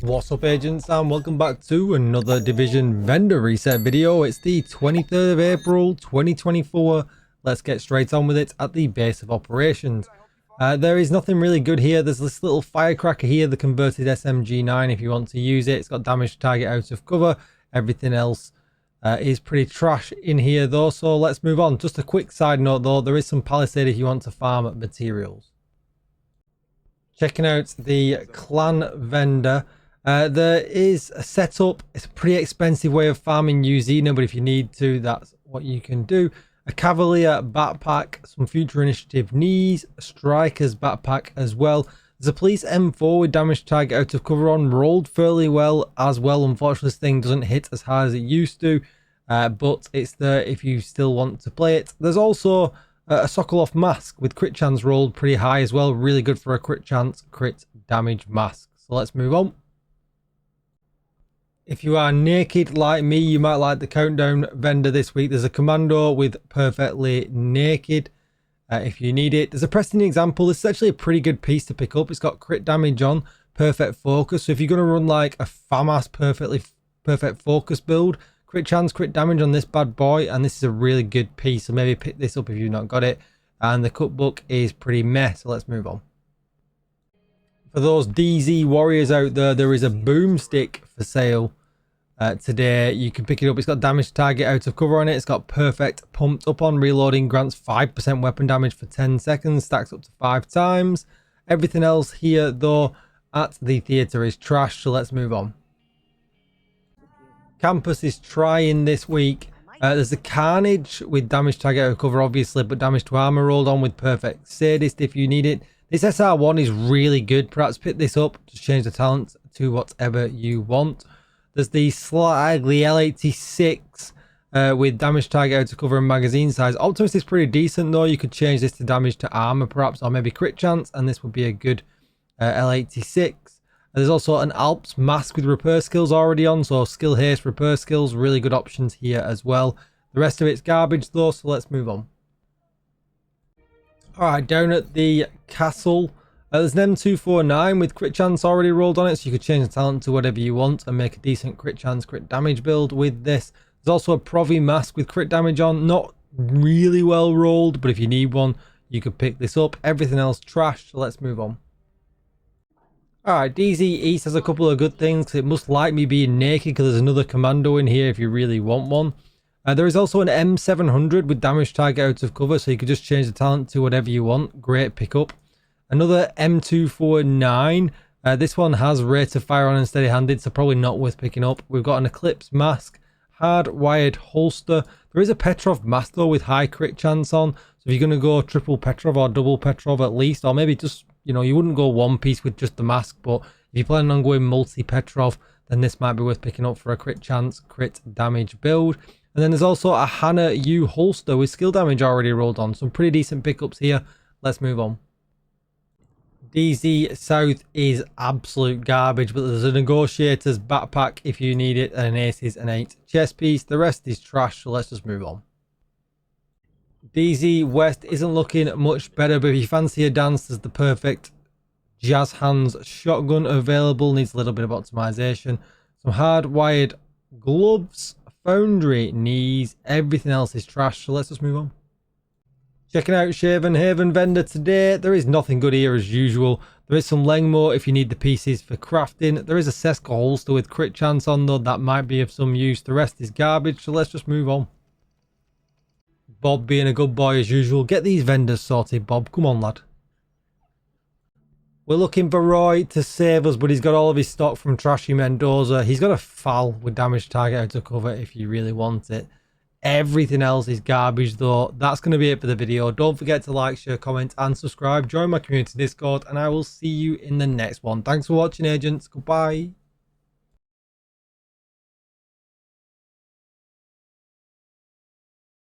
What's up, agents, and welcome back to another Division vendor reset video. It's the 23rd of April 2024. Let's get straight on with it at the base of operations. There is nothing really good here. There's this little firecracker here, the converted SMG9, if you want to use it. It's got damage target out of cover. Everything else is pretty trash in here though, so let's move on. Just a quick side note though, there is some palisade if you want to farm materials. Checking out the clan vendor. There is a setup. It's a pretty expensive way of farming Uzina, but if you need to, that's what you can do. A Cavalier backpack, some Future Initiative knees, a Striker's backpack as well. There's a Police M4 with damage target out of cover on, rolled fairly well as well. Unfortunately, this thing doesn't hit as hard as it used to, but it's there if you still want to play it. There's also a Sokolov mask with crit chance rolled pretty high as well. Really good for a crit chance, crit damage mask. So let's move on. If you are naked like me, you might like the countdown vendor this week. There's a commando with perfectly naked if you need it. There's a Preston example. This is actually a pretty good piece to pick up. It's got crit damage on, perfect focus. So if you're going to run like a FAMAS perfect focus build, crit chance, crit damage on this bad boy, and this is a really good piece. So maybe pick this up if you've not got it. And the cookbook is pretty meh, so let's move on. For those DZ warriors out there, there is a boomstick for sale today. You can pick it up. It's got damage target out of cover on it. It's got perfect pumped up on reloading, grants 5% weapon damage for 10 seconds, stacks up to 5 times. Everything else here though at the theatre is trash, so let's move on. Campus is trying this week. There's a Carnage with damage target out of cover obviously, but damage to armor rolled on with perfect sadist if you need it. This SR1 is really good. Perhaps pick this up, just change the talent to whatever you want. There's the Slightly L86 with damage target out of cover and magazine size. Optimus is pretty decent though. You could change this to damage to armor perhaps, or maybe crit chance, and this would be a good L86. There's also an Alps mask with repair skills already on, so skill haste, repair skills, really good options here as well. The rest of it's garbage though, so let's move on. Alright, down at the castle, there's an M249 with crit chance already rolled on it, so you could change the talent to whatever you want and make a decent crit chance, crit damage build with this. There's also a Provi mask with crit damage on, not really well rolled, but if you need one, you could pick this up. Everything else trash, so let's move on. Alright, DZ East has a couple of good things. It must like me being naked because there's another commando in here if you really want one. There is also an M700 with damage target out of cover, so you could just change the talent to whatever you want. Great pickup. Another M249. This one has rate of fire on and steady handed, so probably not worth picking up. We've got an Eclipse mask, hard-wired holster. There is a Petrov mask though with high crit chance on, so if you're going to go triple Petrov or double Petrov at least, or maybe just, you know, you wouldn't go one piece with just the mask, but if you're planning on going multi Petrov, then this might be worth picking up for a crit chance, crit damage build. And then there's also a Hannah U holster with skill damage already rolled on. Some pretty decent pickups here. Let's move on. DZ South is absolute garbage, but there's a Negotiator's backpack if you need it, and an Aces and 8 chest piece. The rest is trash, so let's just move on. DZ West isn't looking much better, but if you fancy a dance, there's the perfect Jazz Hands shotgun available. Needs a little bit of optimization. Some hard-wired gloves, foundry knees, everything else is trash, so let's just move on. Checking out Shaven Haven vendor today. There is nothing good here as usual. There is some Lengmo if you need the pieces for crafting. There is a Seska holster with crit chance on though, that might be of some use. The rest is garbage, so let's just move on. Bob being a good boy as usual. Get these vendors sorted, Bob. Come on, lad. We're looking for Roy to save us, but he's got all of his stock from Trashy Mendoza. He's got a FAL with damage target out of cover if you really want it. Everything else is garbage though. That's going to be it for the video. Don't forget to like, share, comment and subscribe. Join my community Discord, and I will see you in the next one. Thanks for watching, agents. Goodbye.